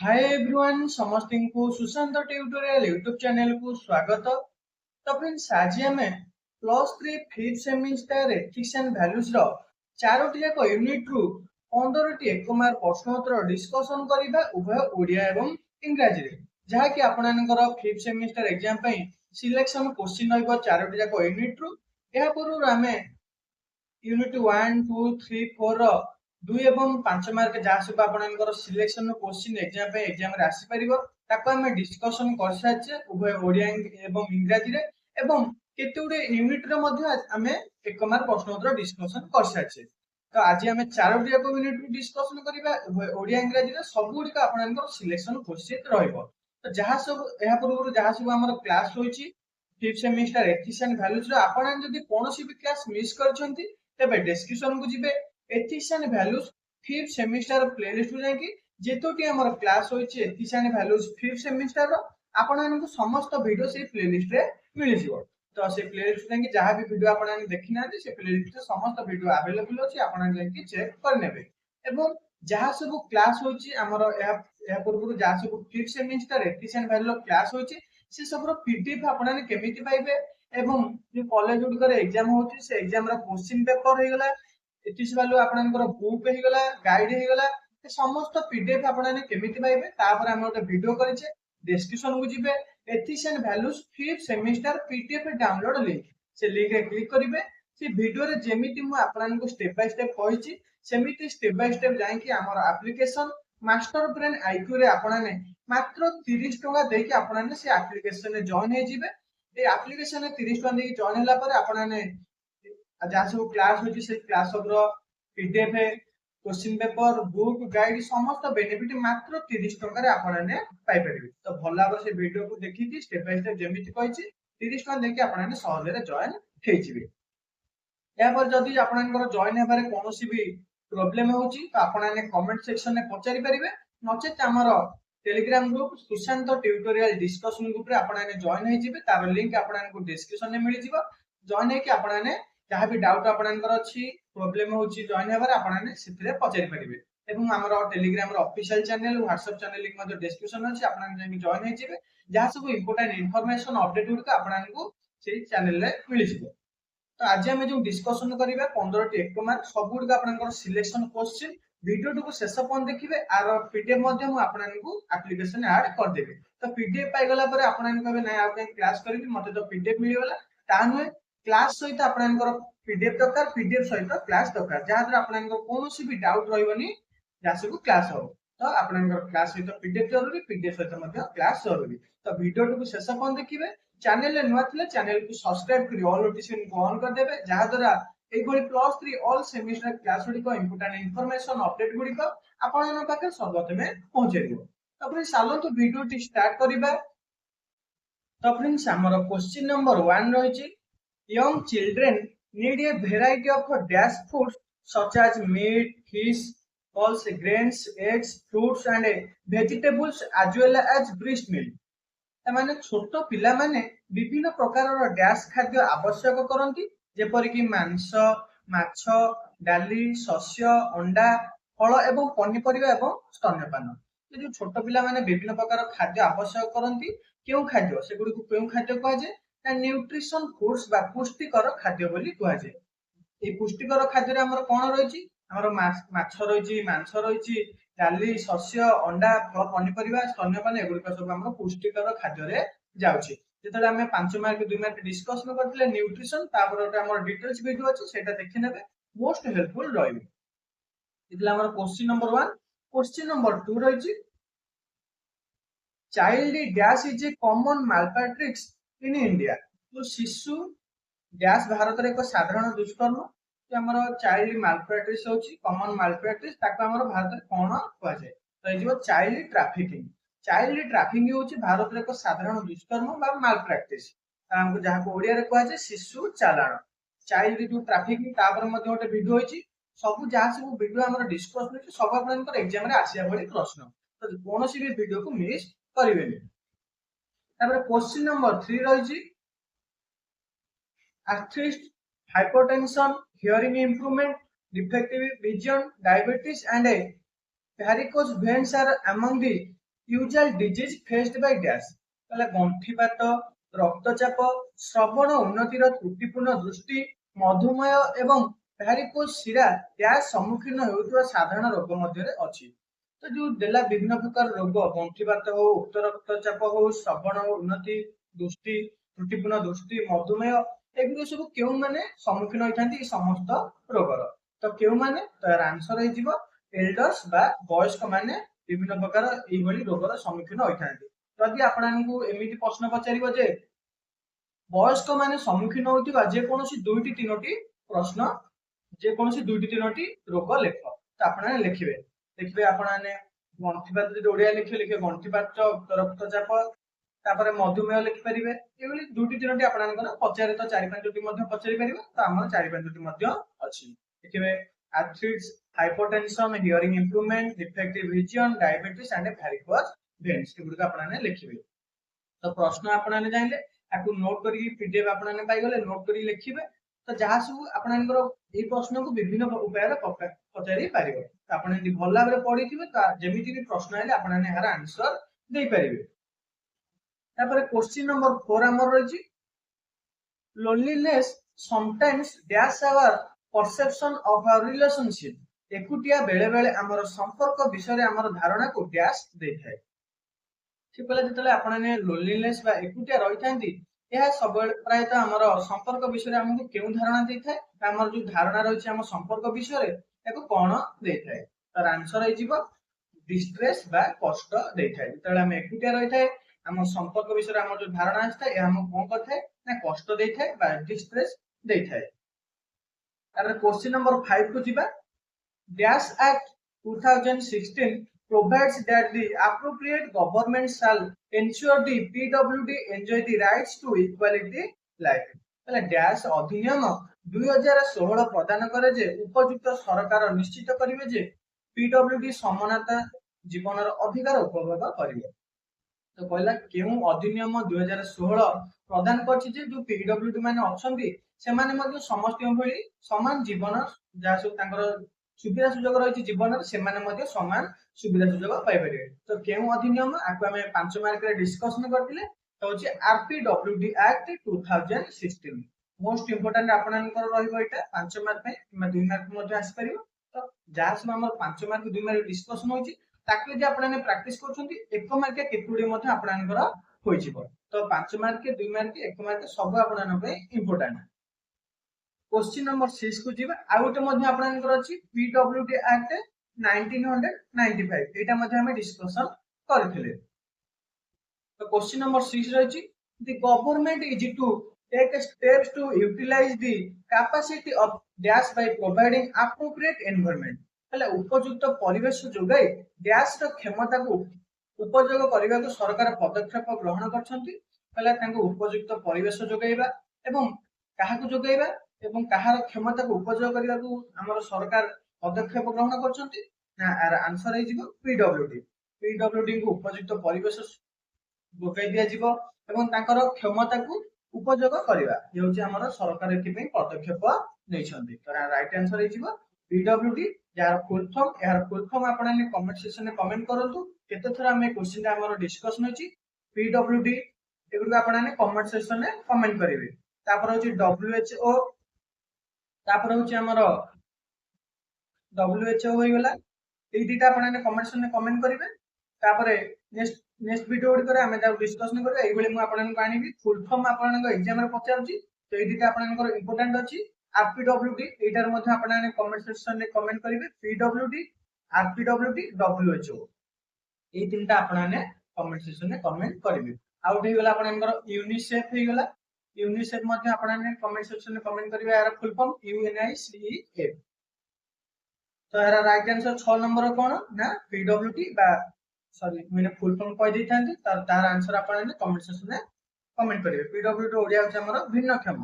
Hi everyone समस्त को Sushant tutorial YouTube channel को स्वागत। तो फ्रेंड्स आज आम +3 5th semester ethics and values रो चारोटी जाक यूनिट रु 15टी 1 मार्क प्रश्नोत्तर डिस्कशन करबा उभय ओडिया एवं इंग्रजी रे जहा कि आपनकर 5th सेमिस्टर एग्जाम पई सिलेक्शन क्वेश्चन रहइबो चारोटी जाक यूनिट रु। एहा पूर्व आमे यूनिट 1 2 3 4 रो 2 एवं 5 मार्क जहाँ सब आपनकर सिलेक्शन क्वेश्चन एग्जाम रे आसी परिबो ताको हम डिस्कशन कर साचे उभय ओडिया एवं इंग्रजी रे एवं केते गुडे यूनिट रे मध्ये हमें 1 मार्क प्रश्नोत्तर डिस्कशन कर साचे। तो आज हम चारोटी जाक यूनिट डिस्कशन करबा उभय ओडिया इंग्रजी रे सब गुडी का आपनकर सिलेक्शन क्वेश्चन रहइबो। तो जहाँ सब एहा पूर्व जहाँ सब हमर क्लास होईची 5th semester ethics and values रो आपन जदी कोनोसी भी क्लास मिस करछंती तेबे डिस्क्रिप्शन को जिबे ethics and values 5th semester playlist जाकी जेतोटी हमर क्लास होईची ethics and values 5th semester रो आपन समस्त वीडियो से प्लेलिस्ट रे मिलि जिवो। तो से प्लेलिस्ट जाकी जहां भी वीडियो आपन देखि नांती से प्लेलिस्ट रे समस्त वीडियो अवेलेबल अछि आपन जाकी चेक कर नेबे। एवं जहां सब क्लास होईची हमर या पूर्व जहां सब 5th semester ethics and value class होईची से सब रो पीडीएफ आपन केमिति पाइबे एवं जो कॉलेज गुडकर एग्जाम होची से एग्जाम रा क्वेश्चन पेपर हे गला एथिक्स वैल्यू आपनकर बुक हे गला गाइड हे गला समस्त पीडीएफ आपन केमिति पाइबे तापर हम ओटे वीडियो करिचे डिस्क्रिप्शन को जिबे ethics and values 5th semester PDF download link से लिंक रे क्लिक करिवे से वीडियो रे जेमिति मु आपन को स्टेप बाय स्टेप कहिची सेमिति स्टेप बाय स्टेप जाई कि हमर एप्लीकेशन मास्टर ब्रेन आईक्यू रे आपन मात्र 30 टका देके आपन से एप्लीकेशन रे जॉइन हे जिवे। ए एप्लीकेशन 30 टका देके जॉइन होला पर आपन जहाँ सब क्लास होची से क्लास रो PDF question paper book guide समस्त बेनिफिट मात्र 30 टका रे आपन पाई परिबे। तो भला से वीडियो को देखि कि स्टेप बाय स्टेप जेमिति कहिची 30 टका देके आपन सहज रे जॉइन हे जिवे। या पर जदी आपनकर जॉइन हेबारे कोनोसी भी प्रॉब्लम होची तो आपन कमेंट सेक्शन में पचारि परिबे नचेत हमर Telegram group Sushant tutorial discussion group रे आपन जॉइन हे जिवे तार लिंक आपन को डिस्क्रिप्शन में मिलि जिवो। जॉइन हे कि आपन जहाँ भी डाउट आपनकर अछि प्रॉब्लम होची जॉइन हेबारे आपन सिथरे पचारि परिबे। एवं हमर टेलीग्राम रो official channel WhatsApp channel link मध्ये डिस्क्रिप्शन अछि आपन जे जॉइन हे जिवे जहाँ सब इंपोर्टेंट इंफॉर्मेशन अपडेट गुड का आपन को से चैनल रे मिलि जिवो। तो आज हम जो डिस्कशन करिबा 15टी 1 मार्क सब गुड का आपनकर सिलेक्शन क्वेश्चन वीडियो को शेष पन देखिबे आर पीडीएफ मध्ये हम आपन को एप्लीकेशन ऐड कर देबे। तो पीडीएफ पाई गला पर आपन कहबे नै आ के क्लास करिबी मते तो पीडीएफ मिलि गला ता नुए क्लास सहित आपनकर पीडीएफ दरकार पीडीएफ सहित क्लास दरकार जहाँ द्वारा आपनकर कोनोसी भी डाउट रहइबनी जहाँ सब क्लास हो। तो आपनकर क्लास सहित पीडीएफ जरूरी पीडीएफ सहित मध्ये क्लास जरूरी। तो वीडियो को शेष पन देखिबे चैनल रे नुआ थिले चैनल को सब्सक्राइब करी ऑल नोटिफिकेशन को ऑन कर देबे जहाँ द्वारा एई भली +3 ऑल सेमिस्टर क्लास गुडी को इंपोर्टेंट इंफॉर्मेशन अपडेट गुडी को आपन पाखे सर्वप्रथमे पहुंचेरिबो। तो फ्रेंड्स चलो तो वीडियो टी स्टार्ट करिबा। तो फ्रेंड्स हमर क्वेश्चन नंबर 1 रहिछि young children need a variety of dash foods such as meat, fish, pulse, grains, eggs, fruits and vegetables as well as breast milk। माने छोट पिला माने विभिन्न प्रकार डैश खाद्य आवश्यक करंती जेपरि कि मांस माछ डाली शस्य अंडा फल एवं पनीपरिबा एवं स्तन्यपान। ये जो छोट पिला माने विभिन्न प्रकार खाद्य आवश्यक करंती केउ खाद्य सेगुडी को केउ खाद्य कहा जाय ना न्यूट्रिशन फूड्स बा पुष्टिकर खाद्य बोली कहा जाय। ए पुष्टिकर खाद्य रे हमर कोन रहिछि हमर माछ रहिछि मांस रहिछि डाली शस्य अंडा फल पनीपरिबा स्तन्यपान एगुडी सब हमर पुष्टिकर खाद्य रे जाउछि। जेतले हमें 5 मार्क 2 मार्क डिस्कशन करथिले न्यूट्रिशन तापर ओटे हमर डिटेल्स वीडियो अछि सेटा देखि नेबे मोस्ट हेल्पफुल रहइबे। इतला हमर क्वेश्चन नंबर 1 क्वेश्चन नंबर 2 रहिछि child dash is a common malpractice in India. तो शिशु डैश भारत रे एक साधारण दुष्कर्म कि हमर चाइल्ड मालप्रैक्टिस होछि कॉमन मालप्रैक्टिस ताको हमर भारत रे कोन कहा जाय तो ए जो चाइल्ड ट्रैफिकिंग। चाइल्ड ट्रैफिकिंग होछि भारत रे एक साधारण दुष्कर्म बा मालप्रैक्टिस हमको जहां को ओडिया रे कहा जाय शिशु चालान। चाइल्ड जो ट्रैफिकिंग तापर मध्ये ओटे वीडियो होछि सब जहां सब वीडियो हमर डिस्कस होछि सब आपनकर एग्जाम रे आसिया भली प्रश्न तो कोनोसी भी वीडियो को मिस करिवेनी। तापर क्वेश्चन नंबर 3 रहिछि arthritis, hypertension, hearing improvement, defective vision, diabetes and varicose veins are among the usual disease faced by dash कहला गंठिपात रक्तचाप श्रवण उन्नतिर त्रुटिपूर्ण दृष्टि मधुमेह एवं भ्यारिकोज शिरा डैश सम्मुखीन होउଥିବା साधारण रोग मध्य अछि। तो जो देला विभिन्न प्रकार रोग गंठिपात हो उच्च रक्तचाप हो श्रवण उन्नति दृष्टि त्रुटिपूर्ण दृष्टि मधुमेह एगुरी सब क्यों माने सम्मुखीन होइथांती समस्त रोगर। तो क्यों माने तो आंसर है जीवो एल्डर्स बा वयस्क माने विभिन्न प्रकार एई भली रोगर सम्मुखीन होइथांती। जदि आपनकु एमिति प्रश्न पचारिबो जे वयस्क माने सम्मुखीन होउथिबा जे कोनोसी दुईटी तीनोटी प्रश्न जे कोनोसी दुईटी तीनोटी रोग लेख तो आपने लिखिबे देखिबे आपने गंठिपात जो ओडिया लिखिबे गंठिपात रक्तचाप तापर मधुमेह लिखि परिबे एभली दुईटी तीनोटी आपनकर पचारे तो चारि पांचटी मध्ये पचारि परिबे तो हमर चारि पांचटी मध्ये अछि देखिबे arthritis hypertension hearing improvement defective vision diabetes and varicose veins एगुडा आपने लिखिबे। तो प्रश्न आपने जानले आकु नोट करी पीडीएफ आपने पाई गले नोट करी लिखिबे तो जहाँ सब आपनकर एई प्रश्न को विभिन्न उपाय रे पचारि पारिबे तो आपने यदि भल भाबरे पढिथिबे तो जेमिति भी प्रश्न आइले आपने एहार आंसर देई परिबे। तापर क्वेश्चन नंबर 4 हमर रहिछि loneliness sometimes dash our perception of our relationship एकुटिया बेले बेले हमर संपर्क विषय रे हमर धारणा को डैश देइ थाए से कहला जतले आपने लोनलीनेस बा एकुटिया रहि थांती यह सब प्राय तो हमर संपर्क विषय रे हमकु केउ धारणा देइ थाए हमर जो धारणा रहिछि हमर संपर्क विषय रे एको कोन देइ थाए तर आंसर है जीवो डिस्ट्रेस बा कष्ट देइ थाए जतले हम एकुटिया रहि थाए हम संपर्क विषय हम जो धारणा आछता हम कोन करथाय ना कष्ट देइ थाए बा डिस्ट्रेस देइ थाए। अरे क्वेश्चन नंबर 5 को जिबा dash act 2016 provides that the appropriate government shall ensure the PWD enjoy the rights to equality life એટલે डैश अधिनियम 2016 प्रदान करे जे उपयुक्त सरकार निश्चित करिवे जे PWD समानता जीवनर अधिकार उपभोग करिवे। तो कहला केउ अधिनियम 2016 प्रदान करछि जे जो पीडब्ल्यूडी माने अछंती से माने मध्ये समस्त भली समान जीवन जा सब तांकर सुविधा सुजोग रहिछि जीवन से माने मध्ये समान सुविधा सुजोग पाइ परिबे। तो केउ अधिनियम आकु हमें 5 मार्क रे डिस्कशन करथिले तो होछि आरपीडब्ल्यूडी एक्ट 2016 मोस्ट इंपोर्टेंट आपनकर रहिबो एटा 5 मार्क पे किमा 2 मार्क मध्ये आसी परिबो। तो जा सब हमर 5 मार्क 2 मार्क डिस्कशन होछि ताकि जे आपने प्रैक्टिस करछंती 1 मार्क केतुडी मध्ये आपनकर होई जिवो तो 5 मार्क 2 मार्क 1 मार्क सब आपनन पे इंपोर्टेंट। क्वेश्चन नंबर 6 को जिबा आउट मध्ये आपनकर अछि पीडब्ल्यूडी एक्ट 1995 एटा मध्ये हम डिस्कशन करथिले। तो क्वेश्चन नंबर 6 रहिछि the government is to take steps to utilise the capacity of dash by providing appropriate environment એટલે उपयुक्त परिवेश जोगाई डैश ର क्षमता को उपयोग करबा को सरकार पदक्षेप ग्रहण करछंती कहला तांको उपयुक्त परिवेश जोगाइबा एवं काहा को जोगाइबा एवं काहार क्षमता को उपयोग करबा को हमर सरकार पदक्षेप ग्रहण करछंती ना आंसर है जिवो पीडब्ल्यूडी को उपयुक्त परिवेश जोगाइ दिया जिवो एवं तांकर क्षमता को उपयोग करबा ये होची हमर सरकार एथि पे पदक्षेप नैछंती तो राइट आंसर है जिवो पीडब्ल्यूडी यार फुल फॉर्म आपने कमेंट सेक्शन में कमेंट करंतु केते थरा हमें क्वेश्चन हमर डिस्कशन होची पीडब्ल्यूडी एगुडा आपने कमेंट सेक्शन में कमेंट करिवे। तापर होची डब्ल्यूएचओ तापर होची हमर डब्ल्यूएचओ होई गेला ए दिटा आपने कमेंट सेक्शन में कमेंट करिवे। तापर नेक्स्ट वीडियो रे हमें ता डिस्कशन करबे एई बेले मु आपन को आनिबी फुल फॉर्म आपन एग्जाम रे पचारची तो ए दिटा आपन इंपोर्टेंट अछि आरपीडब्ल्यूडी एटार मध्ये आपन कमेंट सेक्शन में कमेंट करिवे पीडब्ल्यूडी आरपीडब्ल्यूडी डब्ल्यूएचओ ए तीनटा आपन कमेंट सेक्शन में कमेंट करिवे। आउट हे गेला आपनकर यूनिसेफ हे गेला यूनिसेफ मध्ये आपन कमेंट सेक्शन में कमेंट करिवे यार फुल फॉर्म यूएनआईसीईएफ। तो यार राइट आंसर 6 नंबर कोन ना पीडब्ल्यूडी बा सॉरी मैंने फुल फॉर्म कह दै थांती तार आंसर आपन कमेंट सेक्शन में कमेंट करिवे। पीडब्ल्यूडी ओडिया छै हमर भिन्नक्षम।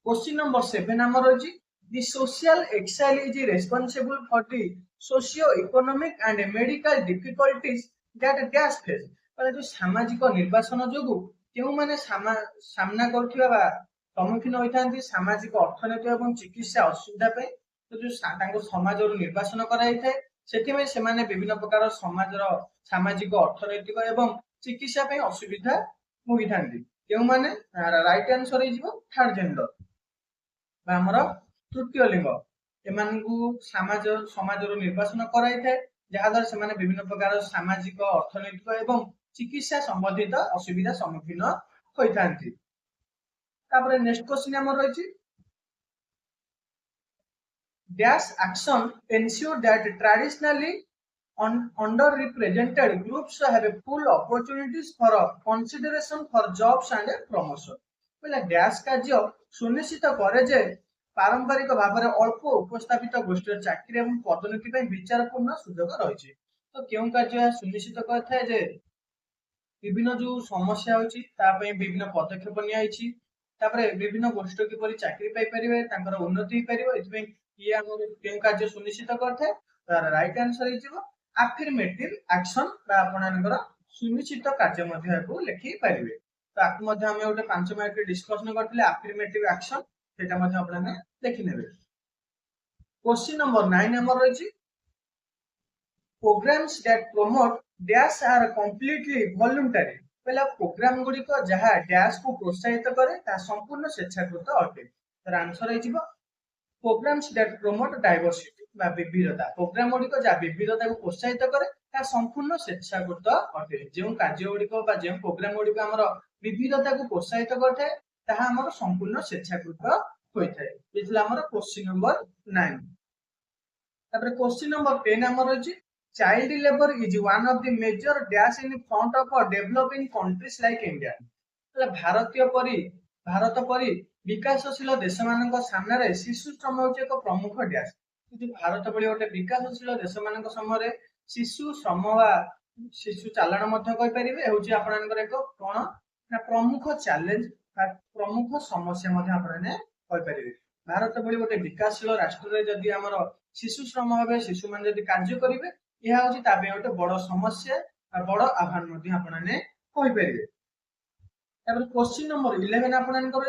क्वेश्चन नंबर 7 हमर अछि the social exile is responsible for the socio-economic and medical difficulties that dash face মানে जो सामाजिक निर्वासन जोगु केउ माने सामना करथिबा बा सम्मुखीन होइथांती सामाजिक अर्थनैतिक एवं चिकित्सा असुविधा पे तो जो तांको समाज रो निर्वासन कराई थाए सेति में से माने विभिन्न प्रकार समाज रो सामाजिक अर्थनैतिक एवं चिकित्सा पे असुविधा भोगी थांती केउ माने राइट आंसर हे थर्ड जेंडर बा हमर तृतीय लिंग एमानकु समाजर निर्वाचन कराई थाए जहाँ द्वारा से विभिन्न प्रकार सामाजिक अर्थनैतिक एवं चिकित्सा संबंधित असुविधा सम्मुखीन होता नेक्स्ट क्वेश्चन आम रही dash action ensure that traditionally underrepresented groups have a full opportunities for consideration for jobs and promotion बोले डैश कार्य सुनिश्चित करे जे पारंपरिक भाव में अल्प उपस्थापित गोष्ठी चाकरी और पदोन्नति विचारपूर्ण सुजोग रही तो क्यों कार्य सुनिश्चित करता है विभिन्न जो समस्या होची विभिन्न पदक्षेप निया विभिन्न गोष्ठी किपर चाकरी पाइपर उन्नति हो ये आम क्यों कार्य सुनिश्चित करता है राइट आंसर हो affirmative action आपनकर सुनिश्चित कार्य लिखि पारे तो आपको हमें गोटे 5 मिनट डिस्कशन करते affirmative action सेटा आपने लिखि नेबे क्वेश्चन नंबर 9 नंबर रही programs that promote dash are completely voluntary पहला प्रोग्राम गुडी को जहा डैश को प्रोत्साहित करे ता संपूर्ण स्वेच्छाकृत अटे तर आंसर हे programs that promote diversity विविधता प्रोग्राम गुड़िक जहाँ विविधता को प्रोत्साहित करे संपूर्ण स्वेच्छाकृत अटे जो कार्य गुड़िक जो प्रोग्राम गुड़िक आम विविधता को प्रोत्साहित करते संपूर्ण स्वेच्छाकृत होता है ये आम क्वेश्चन नंबर 9 क्वेश्चन नंबर 10 आम रही child labour is one of the major dash in front of developing countries like India भारत परी विकासशील देश मान सामने शिशु श्रम हूँ एक प्रमुख डैश भारत भली गोटे विकासशील देश मान समय शिशु श्रम शिशु चालाण एक कौन प्रमुख चैलेंज प्रमुख समस्या भारत भली गोटे विकासशील राष्ट्र जदि आम शिशु श्रम भाव शिशु मान कार्य करेंगे यह हूँ गोटे बड़ समस्या बड़ आह्वान आपने क्वेश्चन नंबर 11 आपन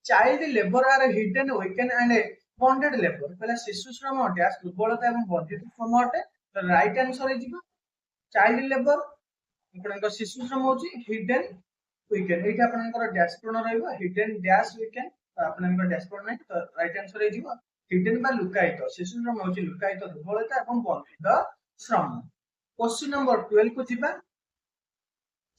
child labour are hidden weekend and bonded labour पहला शिशु श्रम डैश दुर्बलता और वर्धित श्रम अटे तो राइट आंसर हो चाइल्ड लेबर आपन शिशु श्रम हूँ हिडन वीकेंड ये आपन डैश पूर्ण रही हिडन डैश वीकेंड तो आपन डैश पूर्ण नहीं तो राइट आंसर हो हिडन बा लुकायित शिशु श्रम हूँ लुकायित दुर्बलता और वर्धित श्रम क्वेश्चन नंबर 12 को जीवा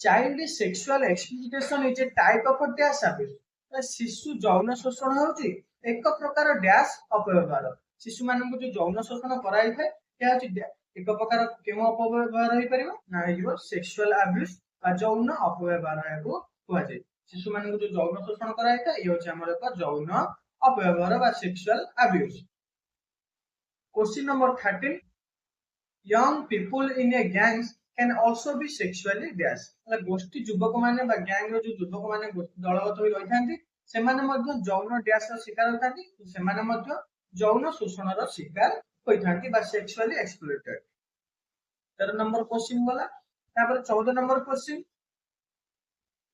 child sexual exploitation is a type of dash abuse शिशु यौन शोषण होची एक प्रकार डैश अपव्यवहार शिशु मान को जो यौन शोषण कराई थे या एक प्रकार केउ अपव्यवहार होई परिबो ना हेजिबो सेक्सुअल अब्यूज आ यौन अपव्यवहार को हुआ जाय शिशु मान को जो यौन शोषण कराई थे ये होची हमर एक यौन अपव्यवहार बा sexual abuse question number 13 young people in a gangs can also be sexually dash गोष्ठी युवक माने बा गैंग रो जो युवक माने दलगत होई रहिथांती सेमाने मध्ये यौन डैश रो शिकार होथांती सेमाने मध्ये यौन शोषण रो शिकार होइथांती बा सेक्सुअली एक्सप्लॉइटेड 13 नंबर क्वेश्चन बोला तापर 14 number question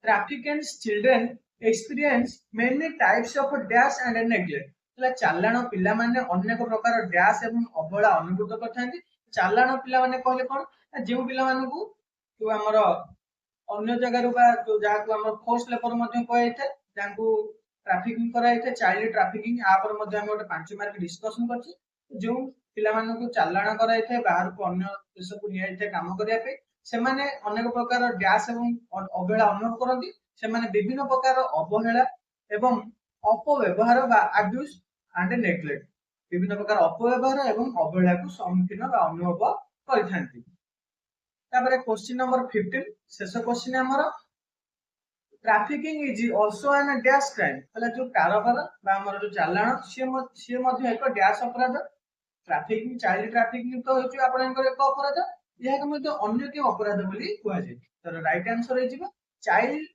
trafficked children experience many types of dash and neglect चालाण पिला माने अनेक प्रकार डैश एवं अवहेला अनुभूत करथांती चालाण पिला माने कहले कोन जे पिला माने को जो हमर अन्य जगह बा जो जहा को हमर फोर्स लेबर मध्ये कहै थे जांकू ट्रैफिकिंग कराई थे चाइल्ड ट्रैफिकिंग आ पर मध्ये हम गोटे 5 मार्क डिस्कशन करछि जो पिला माने को चालाण कराई थे बाहर को अन्य देश को निया थे काम करिया पे से माने अनेक प्रकार डैश एवं अवहेला अनुभव करंती से माने विभिन्न प्रकार अवहेला एवं अपव्यवहार बा अब्यूज एंड नेग्लेक्ट विभिन्न प्रकार अपव्यवहार एवं अवहेला को सम्मुखीन बा अनुभव करिथांती तापर क्वेश्चन नंबर 15 शेष क्वेश्चन हमर trafficking is also an dash crime पहला जो कारोबार बा हमर जो चालाण से मध्ये एक डैश अपराध ट्रैफिकिंग चाइल्ड ट्रैफिकिंग तो होची आपनकर एक अपराध यह के मध्ये अन्य के अपराध बोली कुआ जाय तर राइट आंसर हे जिवो चाइल्ड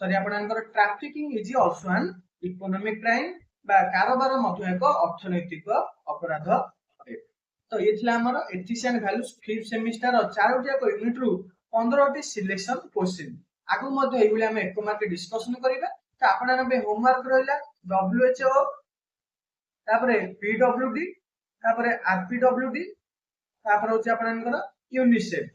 सॉरी आपनकर trafficking is also an economic crime बा कारोबार मध्ये एक अर्थनैतिक अपराध तो ये थिला हमर ethics and values 5th semester और 4टी को यूनिट रु 15टी सिलेक्शन क्वेश्चन आगु मध्ये एबुले हम एक मार्क डिस्कशन करिबा तो आपन बे होमवर्क रहला WHO तापरे PWD तापरे RPWD तापर होची आपनकर यूनिसेफ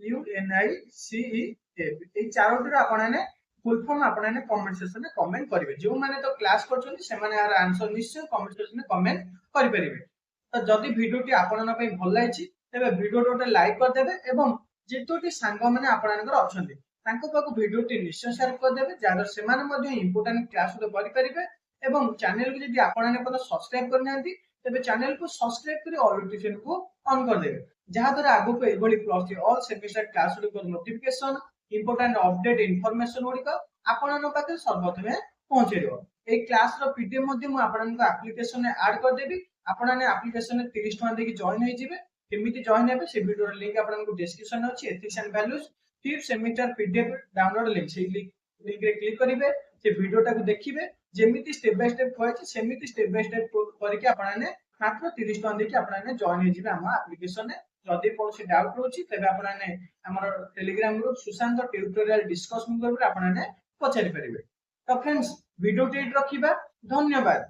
UNICEF এই চাरोटीर आपने फुल फॉर्म आपने कमेंट सेक्शन में कमेंट करेंगे जो माने तो क्लास करछन से माने यार आंसर निश्चय कमेंट सेक्शन में कमेंट करि परिबे तो जदि वीडियोटी आपन पई भल लागिछि तबे वीडियो टोटे लाइक कर देबे एवं जेतोटी सांग माने आपनकर अछंती तांको पाको वीडियोटी निश्चय शेयर कर देबे जादर से माने मध्ये इंपोर्टेंट क्लास तो करि परिबे एवं चैनल को जदि आपने पद सब्सक्राइब करनांती तबे चैनल को सब्सक्राइब करी ऑल नोटिफिकेशन को ऑन कर देबे जहा द्वारा आगो को एभली प्लस ऑल सेमेस्टर क्लास को नोटिफिकेशन इंपोर्टेंट अपडेट इनफॉरमेशन गुडी को आपन पाखे सर्वप्रथमे पहुंचेरियो ए क्लास रो पीडीएफ मध्ये मु आपनका एप्लीकेशन में ऐड कर देबी आपन एप्लीकेशन में 30 टका देके जॉइन होई जिवे केमिति जॉइन हेबे से वीडियो लिंक आपनको डिस्क्रिप्शन अछि ethics and values fifth semester PDF download link से लिंक रे क्लिक करिवे से वीडियोटा को देखिबे जेमिति स्टेप बाय स्टेप होइछि सेमिति स्टेप बाय स्टेप करके आपने मात्र 30 टका देके आपने जॉइन होई जिवे हम एप्लीकेशन में जदि कोनसी डाउट रोछि तबे आपने हमर Telegram group Sushant tutorial discussion group रे आपने पचारि परिबे तो फ्रेंड्स वीडियो टेट रखिबा धन्यवाद।